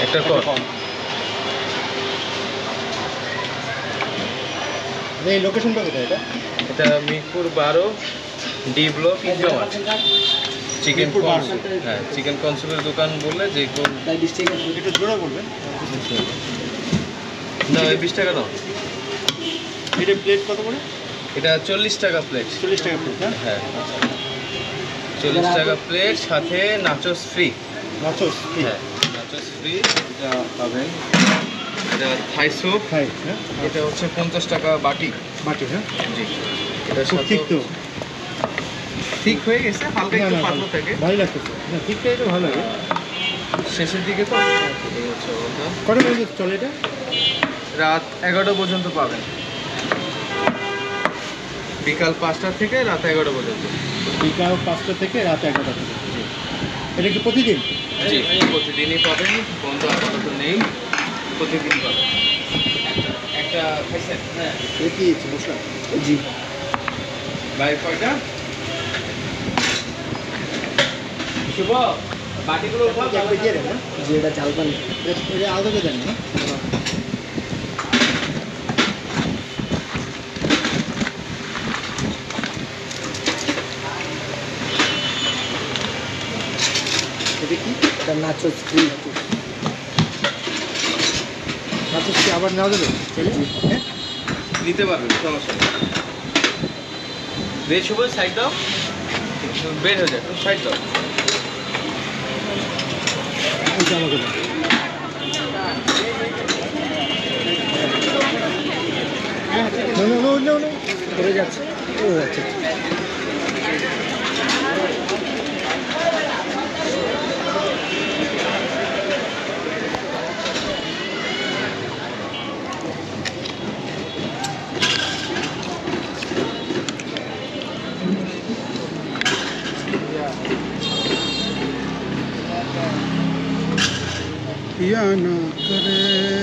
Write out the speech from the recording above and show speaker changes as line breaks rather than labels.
একটা কর।
এই লোকেশনটা কোথায় এটা?
এটা মিরপুর 12 ডি ব্লক ইটগামার চিকেন কনসুল। হ্যাঁ, চিকেন কনসুলের দোকান বললে যে কোন
একটু জোরে বলবেন।
না, ওই 20 টাকা দাও।
এটা প্লেট কত করে?
এটা 40 টাকা প্লেট।
40 টাকা প্লেট।
হ্যাঁ, 40 টাকা প্লেট, সাথে নাচোস ফ্রি।
নাচোস?
হ্যাঁ, নাচোস ফ্রি। এটা পাবেন। এটা থাই স্যুপ।
হ্যাঁ হ্যাঁ।
এটা হচ্ছে 50 টাকা বাটি।
বাটি? হ্যাঁ।
জি। এটা
খুব ঠিক তো?
ঠিক হয়ে গেছে, হালকা একটু পাতলা থাকে।
ভালো লাগতেছে। না, ঠিকটা একটু ভালো লাগে।
শেষের দিকে তো এই হচ্ছে ওটা।
কটা পর্যন্ত চলে এটা?
রাত 11টা পর্যন্ত পাবেন। বিকাল 5টা থেকে রাত 11টা পর্যন্ত।
বিকাল 5টা থেকে রাত 11টা পর্যন্ত। এটা কি প্রতিদিন?
জি, প্রতিদিনই পাবেন, বন্ধ আপাতত নেই, প্রতিদিন পাবেন। একটা খাইছেন? হ্যাঁ।
এটা কি মশলা? জি।
ভাই কয়টা? শুভ, বাটিগুলো উঠাও।
দিয়ে দেন না?
যে এটা ঝাল পানি।
এটা আলাদা দেন না? এটা কি?
এটা নাচোস ফ্রি।
নাচোস কি আবার নেওয়া যাবে? হ্যাঁ,
নিতে পারবেন, সমস্যা নেই। বেশ, শুভ সাইড দাও, একটু বের হয়ে যায়, একটু সাইড দাও।
এটা আমাকে দেন। No.
পড়ে যাচ্ছে। ও আচ্ছা।
या ना करे